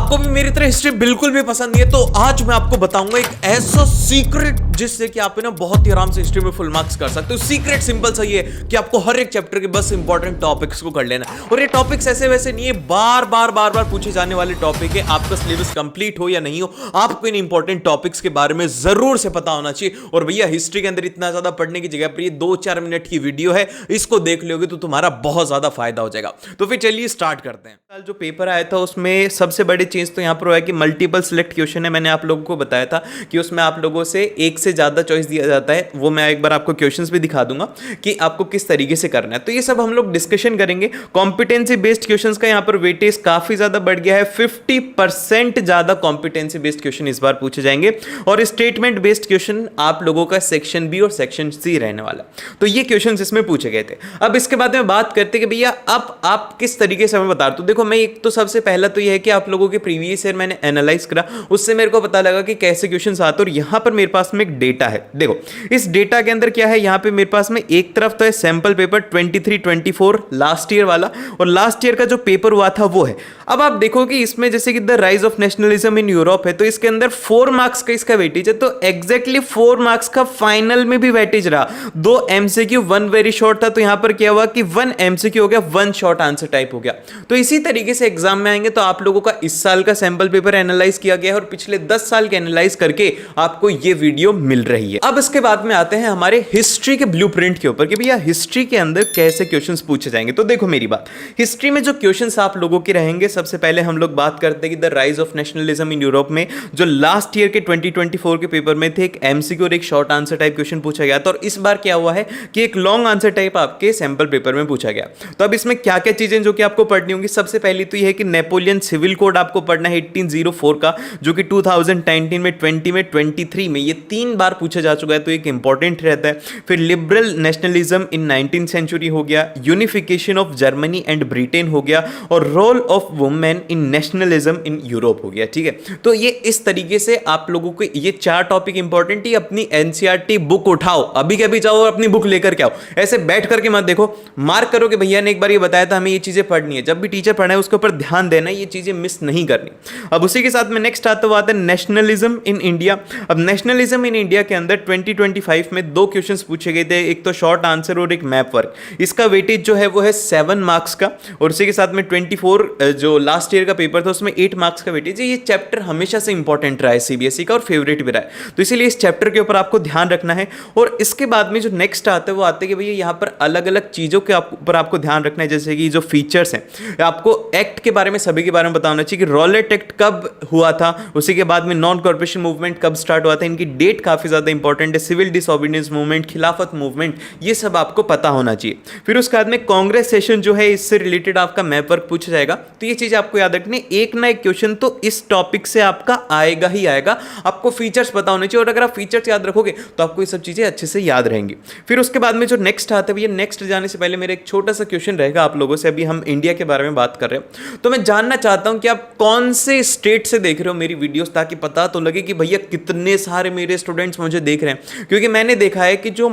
आपको भी मेरी तरह हिस्ट्री बिल्कुल भी पसंद नहीं है तो आज मैं आपको बताऊंगा एक ऐसा सीक्रेट जिससे कि आप ना बहुत ही आराम से हिस्ट्री में फुल मार्क्स कर सकते हो। सीक्रेट सिंपल सा ये है कि आपको हर एक चैप्टर के बस इंपॉर्टेंट टॉपिक्स को कर लेना है। और ये टॉपिक्स ऐसे वैसे नहीं है, बार बार पूछे जाने वाले टॉपिक है। आपका सिलेबस कंप्लीट हो या नहीं हो, आपको इन इंपॉर्टेंट टॉपिक्स के बारे में जरूर से पता होना चाहिए। और भैया हिस्ट्री के अंदर इतना ज्यादा पढ़ने की जगह पर ये 2-4 मिनट की वीडियो है, इसको देख लोगे तो तुम्हारा बहुत ज्यादा फायदा हो जाएगा। तो फिर चलिए स्टार्ट करते हैं। कल जो पेपर आया था उसमें सबसे बड़ी चीज तो यहां पर हुआ है कि मल्टीपल सिलेक्ट क्वेश्चन है। मैंने आप लोगों को बताया था कि उसमें आप लोगों से एक से ज्यादा चॉइस दिया जाता है। वो मैं एक बार आपको क्वेश्चंस भी दिखा दूंगा कि आपको किस तरीके से करना है। तो ये सब हम लोग डिस्कशन करेंगे। कॉम्पिटेंसी बेस्ड क्वेश्चंस का यहां पर वेटेज काफी ज्यादा बढ़ गया है। 50% ज्यादा कॉम्पिटेंसी बेस्ड क्वेश्चन इस बार पूछे जाएंगे और स्टेटमेंट बेस्ड क्वेश्चन आप लोगों का सेक्शन बी और सेक्शन सी रहने वाला। तो ये क्वेश्चन इसमें पूछे गए थे। अब इसके बाद में बात करते कि भैया अब आप किस तरीके से हमें बता दो। देखो मैं एक तो सबसे पहला तो ये है कि आप लोगों के प्रीवियस ईयर मैंने एनालाइज करा, उससे मेरे को पता लगा कि कैसे क्वेश्चंस आते हैं। और यहां पर मेरे पास में एक डेटा है। देखो इस डेटा के अंदर क्या है, यहां पे मेरे पास में एक तरफ तो है सैंपल पेपर 23-24 लास्ट ईयर वाला, और लास्ट ईयर का जो पेपर हुआ था वो है। अब आप देखो कि इसमें जैसे कि the rise of nationalism in Europe है, तो इसके अंदर 4 मार्क्स का इसका वेटेज है। तो एग्जैक्टली 4 मार्क्स का फाइनल में भी वेटेज रहा। 2 एमसीक्यू 1 वेरी शॉर्ट था, तो यहां पर क्या हुआ कि 1 एमसीक्यू हो गया, 1 शॉर्ट आंसर टाइप हो गया। तो इसी तरीके से एग्जाम में आएंगे तो आप लोगों का इस साल का सैंपल पेपर एनालाइज किया गया है और पिछले 10 साल के एनालाइज करके आपको ये वीडियो मिल रही है। अब इसके बाद में आते हैं हमारे हिस्ट्री के ब्लूप्रिंट के ऊपर कि भैया हिस्ट्री के अंदर कैसे क्वेश्चंस पूछे जाएंगे। तो देखो मेरी बात, हिस्ट्री में जो क्वेश्चंस आप लोगों के रहेंगे, सबसे पहले हम लोग बात करते हैं कि the rise of nationalism in Europe में जो लास्ट ईयर के 2024 के पेपर में थे, एक एमसीक्यू और एक शॉर्ट आंसर टाइप क्वेश्चन पूछा गया था। और इस बार क्या हुआ है कि एक लॉन्ग आंसर टाइप आपके सैंपल पेपर में पूछा गया। तो अब इसमें क्या क्या चीजें जो कि आपको पढ़नी होंगी, सबसे पहली तो यह है कि नेपोलियन सिविल कोड आपको पढ़ना है 1804 का, जो कि 2019 में, 20 में, 23 में ये 3 बार पूछा जा चुका है, तो एक इंपॉर्टेंट रहता है। फिर liberal nationalism in 19th century हो गया, unification of Germany and Britain हो गया, और role of women in nationalism in Europe हो गया। ठीक है, तो ये इस तरीके से आप लोगों को ये 4 टॉपिक इंपॉर्टेंट ही। अपनी एनसीईआरटी बुक उठाओ, अभी के अभी जाओ और अपनी बुक लेकर के आओ। ऐसे बैठ करके मत देखो, मार्क करो कि भैया ने एक बार ये बताया था हमें ये चीजें पढ़नी है। जब भी टीचर पढ़ाए उसके ऊपर ध्यान देना, ये चीजें मिस नहीं करनी। अब उसी के साथ में नेक्स्ट आता है नेशनलिज्म इन इंडिया। अब नेशनलिज्म इन इंडिया के अंदर 2025 में 2 क्वेश्चंस पूछे गए थे, एक तो शॉर्ट आंसर और एक मैप वर्क। इसका वेटेज जो है वो है 7 मार्क्स का, और उसी के साथ में 24 जो लास्ट ईयर का पेपर था उसमें 8 मार्क्स का वेटेज है। ये चैप्टर हमेशा से इंपॉर्टेंट रहा है सीबीएसई का और फेवरेट भी रहा है, तो इसीलिए इस चैप्टर के ऊपर आपको ध्यान रखना है। और इसके बाद में जो नेक्स्ट आता है वो आते हैं कि भैया यहाँ पर अलग अलग चीजों के ऊपर आपको ध्यान रखना है, जैसे कि जो फीचर्स हैं, आपको एक्ट के बारे में, सभी के बारे में बताना चाहिए कि रॉलेट एक्ट कब हुआ था, उसी के बाद में नॉन कॉर्पोरेशन मूवमेंट कब स्टार्ट हुआ था, इनकी डेट काफी ज्यादा इंपॉर्टेंट है, सिविल डिसओबीडियंस मूवमेंट, खिलाफत मूवमेंट, ये सब आपको पता होना चाहिए। फिर उसके बाद में कांग्रेस सेशन जो है, इससे रिलेटेड आपका मैप वर्क पूछा जाएगा। तो ये चीज आपको याद रखनी है, एक ना एक क्वेश्चन तो इस टॉपिक से आपका आएगा ही आएगा। आपको फीचर्स पता होने चाहिए, और अगर आप फीचर्स याद रखोगे तो आपको ये सब चीजें अच्छे से याद रहेंगी। फिर उसके बाद में जो नेक्स्ट आता है भैया, नेक्स्ट जाने से पहले मेरा एक छोटा सा क्वेश्चन रहेगा आप लोगों से। अभी हम इंडिया के बारे में बात कर रहे हैं, तो मैं जानना चाहता हूं कि आप कौन से स्टेट से देख रहे हो मेरी वीडियोस, ताकि पता तो लगे कि भैया कितने सारे मेरे स्टूडेंट्स मुझे देख रहे हैं। क्योंकि मैंने देखा है कि जो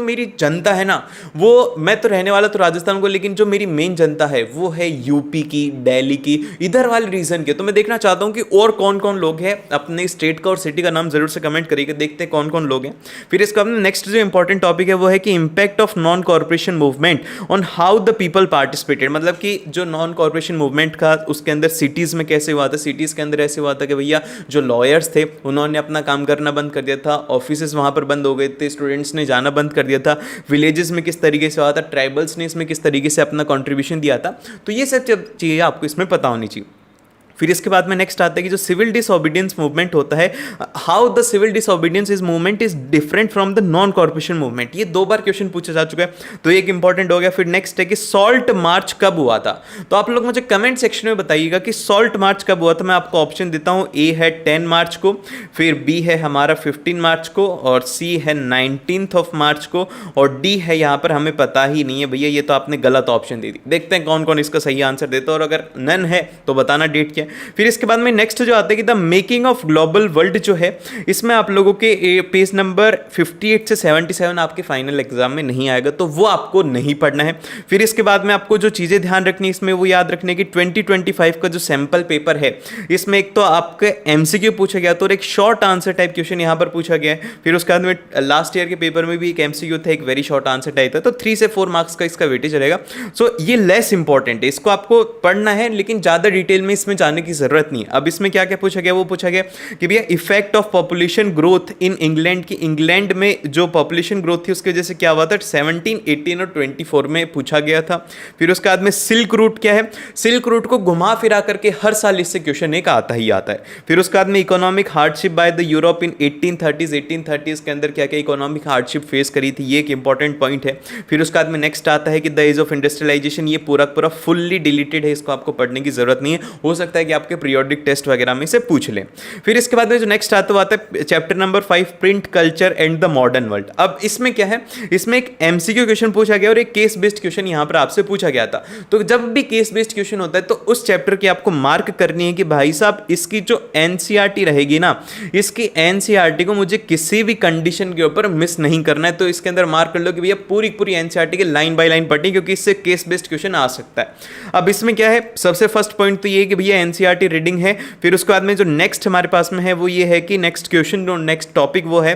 मेरी जनता है ना, वो, मैं तो रहने वाला तो राजस्थान को, लेकिन जो मेरी मेन जनता है वो है यूपी की, दिल्ली की, इधर वाले रीजन के। तो मैं देखना चाहता हूं कि और कौन कौन लोग हैं, अपने स्टेट का और सिटी का नाम जरूर से कमेंट करिएगा, देखते हैं कौन कौन लोग हैं। फिर इसका नेक्स्ट जो इंपॉर्टेंट टॉपिक है वो है कि impact of non corporation movement on how the people participated. मतलब कि जो नॉन कॉर्पोरेशन मूवमेंट का उसके अंदर सिटीज में कैसे हुआ था। सिटीज के अंदर ऐसे हुआ था कि भैया जो लॉयर्स थे उन्होंने अपना काम करना बंद कर दिया था, ऑफिसेज वहां पर बंद हो गए थे, स्टूडेंट्स ने जाना बंद कर दिया था, विलेजेस में किस तरीके से हुआ था, ट्राइबल्स ने इसमें किस तरीके से अपना कंट्रीब्यूशन दिया था। तो ये सब चीजें आपको इसमें पता होनी चाहिए। फिर इसके बाद में नेक्स्ट आता है कि जो सिविल डिसओबीडियंस मूवमेंट होता है, how the civil disobedience is movement is different from the non corporation movement. ये 2 बार क्वेश्चन पूछा जा चुका है, तो एक इंपॉर्टेंट हो गया। फिर नेक्स्ट है कि सॉल्ट मार्च कब हुआ था। तो आप लोग मुझे कमेंट सेक्शन में बताइएगा कि सॉल्ट मार्च कब हुआ था। मैं आपको ऑप्शन देता हूं, ए है 10 मार्च को, फिर बी है हमारा 15 मार्च को, और सी है 19th ऑफ मार्च को, और डी है यहाँ पर हमें पता ही नहीं है भैया, ये तो आपने गलत ऑप्शन दे दी। देखते हैं कौन कौन इसका सही आंसर देता है, और अगर नन है तो बताना डेट क्या है। फिर इसके बाद में नेक्स्ट जो आता है कि the making of global world जो है, इसमें आप लोगों के पेज नंबर 58 से 77 आपके फाइनल एग्जाम में नहीं आएगा, तो वो आपको नहीं पढ़ना है। फिर इसके बाद में आपको जो चीज़ें ध्यान रखनी है इसमें वो याद रखने की 2025 का जो सैंपल पेपर है इसमें एक तो आपके एमसीक्यू पूछा गया तो, और एक शॉर्ट आंसर टाइप क्वेश्चन यहाँ पर पूछा गया है। फिर उसके बाद में लास्ट ईयर के पेपर में भी एक एमसीक्यू था, एक वेरी शॉर्ट आंसर टाइप था, तो 3 से 4 मार्क्स का इसका वेटेज रहेगा। सो ये लेस इंपॉर्टेंट है, इसको आपको पढ़ना है लेकिन ज़्यादा डिटेल में इसमें जाने की जरूरत नहीं है। अब इसमें क्या क्या पूछा गया, वो पूछा गया कि भैया effect of population growth in England, की इंग्लैंड में जो पॉपुलेशन ग्रोथ थी उसकी वजह से क्या हुआ था, 17, 18 और 24 में पूछा गया था। फिर उसके बाद में सिल्क रूट क्या है, सिल्क रूट को घुमा फिरा करके हर साल इससे क्वेश्चन एक आता ही आता है। फिर उसके बाद में economic hardship by the Europe in 1830s के अंदर क्या क्या इकोनॉमिक हार्डशिप फेस करी थी, ये एक इंपॉर्टेंट पॉइंट है। फिर उसके बाद में नेक्स्ट आता है कि द एज ऑफ इंडस्ट्रियलाइजेशन, ये पूरा पूरा फुल्ली डिलीटेड है, इसको आपको पढ़ने की जरूरत नहीं है, हो सकता है कि आपके पीरियोडिक टेस्ट वगैरह में से पूछ लें। फिर इसके बाद में जो नेक्स्ट आता है chapter number 5 print culture and the modern world. अब इसमें क्या है, इसमें एक एमसीक्यू क्वेश्चन पूछा गया और एक केस बेस्ड क्वेश्चन यहां पर आपसे पूछा गया था। तो जब भी केस बेस्ड क्वेश्चन होता है तो उस चैप्टर की आपको मार्क करनी है कि भाई साहब इसकी जो एनसीईआरटी रहेगी ना, इसकी एनसीईआरटी को मुझे किसी भी कंडीशन के ऊपर मिस नहीं करना है। तो इसके अंदर मार्क कर लो कि भैया पूरी पूरी एनसीईआरटी के लाइन बाय लाइन पढ़नी, क्योंकि इससे केस बेस्ड क्वेश्चन आ सकता है। अब इसमें क्या है, सबसे फर्स्ट पॉइंट तो ये कि भैया एनसीईआरटी रीडिंग है। फिर उसके बाद में जो नेक्स्ट हमारे पास में है वो ये है कि नेक्स्ट क्वेश्चन, नेक्स्ट टॉपिक वो है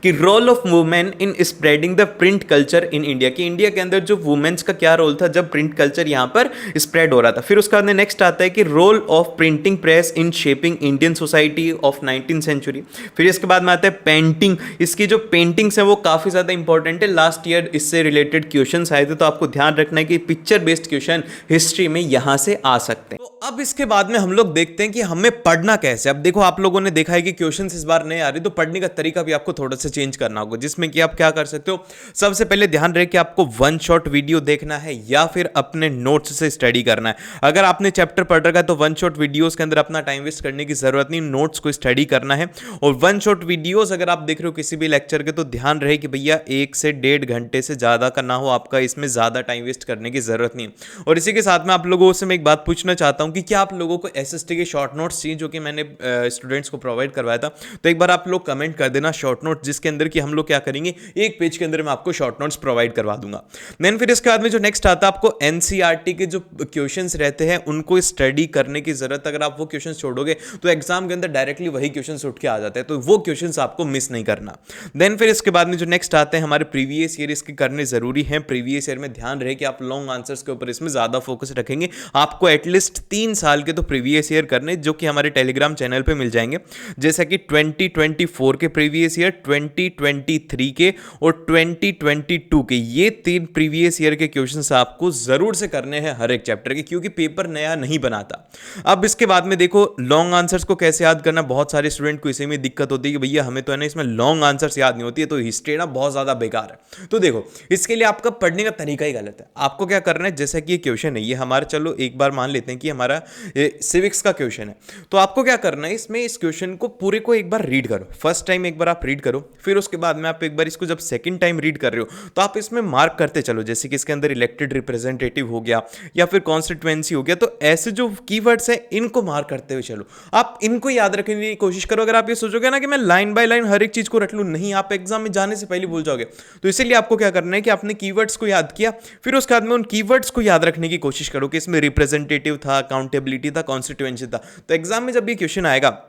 कि role of women in spreading the print culture in India, कि इंडिया के अंदर जो वुमेन्स का क्या रोल था जब प्रिंट कल्चर यहाँ पर स्प्रेड हो रहा था। फिर उसके बाद में नेक्स्ट आता है कि role of printing press in shaping Indian society of 19th century. फिर इसके बाद में आता है पेंटिंग, इसकी जो पेंटिंग्स है वो काफ़ी ज़्यादा इंपॉर्टेंट है, लास्ट ईयर इससे रिलेटेड क्वेश्चन आए थे, तो आपको ध्यान रखना है कि पिक्चर बेस्ड क्वेश्चन हिस्ट्री में यहाँ से आ सकते हैं। तो अब इसके बाद में हम लोग देखते हैं कि हमें पढ़ना कैसे। अब देखो आप लोगों ने देखा है कि क्वेश्चन इस बार नहीं आ रही, तो पढ़ने का तरीका भी आपको थोड़ा सा चेंज करना होगा, जिसमें कि आप क्या कर सकते हो, सबसे पहले ध्यान रहे कि आपको वन शॉट वीडियो देखना है या फिर अपने नोट्स से स्टडी करना है। अगर आपने चैप्टर पढ़ रखा है तो वन शॉट वीडियोस के अंदर अपना टाइम वेस्ट करने की जरूरत नहीं, नोट्स को स्टडी करना है। और वन शॉट वीडियोस अगर आप देख रहे हो किसी भी लेक्चर के, तो ध्यान रहे कि भैया 1 से 1.5 घंटे से ज्यादा का ना हो, आपका इसमें ज्यादा टाइम वेस्ट करने की जरूरत नहीं है। और इसी के साथ में आप लोगों से मैं एक बात पूछना चाहता हूं कि क्या आप लोगों को एसएसटी के शॉर्ट नोट्स चाहिए, जो कि मैंने स्टूडेंट्स को प्रोवाइड करवाया था, तो एक बार आप लोग कमेंट कर देना शॉर्ट नोट, जिसके अंदर कि हम लोग क्या करेंगे, एक पेज के अंदर मैं आपको शॉर्ट नोट्स प्रोवाइड करवा दूंगा। देन फिर इसके बाद में जो नेक्स्ट आता है, आपको एनसीईआरटी के जो क्वेश्चंस रहते हैं उनको स्टडी करने की जरूरत। अगर आप वो क्वेश्चंस छोड़ोगे तो एग्जाम के अंदर डायरेक्टली वही क्वेश्चंस उठ के आ जाते हैं, तो वो क्वेश्चंस आपको मिस नहीं करना। देन फिर इसके बाद में जो नेक्स्ट आते हैं हमारे प्रीवियस ईयर, इसके करने जरूरी है। प्रीवियस ईयर में ध्यान रहे कि आप लॉन्ग आंसर्स के ऊपर इसमें ज्यादा फोकस रखेंगे। आपको एटलीस्ट 3 साल के तो प्रीवियस ईयर करने, जो कि हमारे टेलीग्राम चैनल पे मिल जाएंगे, जैसा कि 2024 के प्रीवियस ईयर, 2023 के और 2022 के, ये 3 प्रीवियस ईयर के क्वेश्चंस आपको जरूर से करने हैं हर एक चैप्टर के, क्योंकि पेपर नया नहीं बनाता। अब इसके बाद में देखो लॉन्ग आंसर्स को कैसे याद करना, बहुत सारे स्टूडेंट को इसी में दिक्कत होती है कि भैया हमें तो है ना इसमें लॉन्ग आंसर्स याद नहीं होती है, तो हिस्ट्री ना बहुत ज्यादा बेकार है। तो देखो इसके लिए आपका पढ़ने का तरीका ही गलत है। आपको क्या करना है, जैसा कि ये क्वेश्चन है, ये हमारा, चलो एक बार मान लेते हैं कि हमारा सिविक्स का क्वेश्चन है, तो आपको क्या करना है, इसमें इस क्वेश्चन को पूरे को एक बार रीड करो। फर्स्ट टाइम एक बार आप रीड करो, फिर उसके बाद में आप एक बार इसको जब सेकंड टाइम रीड कर रहे हो तो आप इसमें मार्क करते चलो, जैसे कि इसके अंदर इलेक्टेड रिप्रेजेंटेटिव हो गया या फिर कॉन्स्टिट्यूएंसी हो गया, तो ऐसे जो कीवर्ड्स हैं इनको मार्क करते हुए चलो, आप इनको याद रखने की कोशिश करो। अगर आप ये सोचोगे ना कि मैं लाइन बाय लाइन हर एक चीज को रट लूं, नहीं, आप एग्जाम में जाने से पहले भूल जाओगे। तो इसीलिए आपको क्या करना है कि आपने कीवर्ड्स को याद किया, फिर उसके बाद में उन कीवर्ड्स को याद रखने की कोशिश करो कि इसमें रिप्रेजेंटेटिव था, अकाउंटेबिलिटी था, कॉन्स्टिट्यूएंसी था। तो एग्जाम में जब ये क्वेश्चन आएगा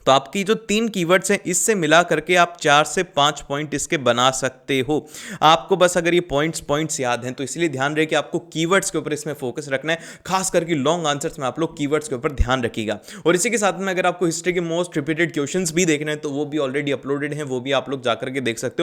तो आपकी जो 3 कीवर्ड्स हैं इससे मिला करके आप 4 से 5 पॉइंट इसके बना सकते हो। आपको बस अगर ये पॉइंट्स याद हैं, तो इसलिए ध्यान रहे कि आपको कीवर्ड्स के ऊपर इसमें फोकस रखना है, खास करके लॉन्ग आंसर्स में आप लोग कीवर्ड्स के ऊपर ध्यान रखिएगा। और इसी के साथ में अगर आपको हिस्ट्री के मोस्ट रिपीटेड क्वेश्चंस भी देखने हैं तो वो भी ऑलरेडी अपलोडेड हैं, वो भी आप लोग जाकर के देख सकते हो।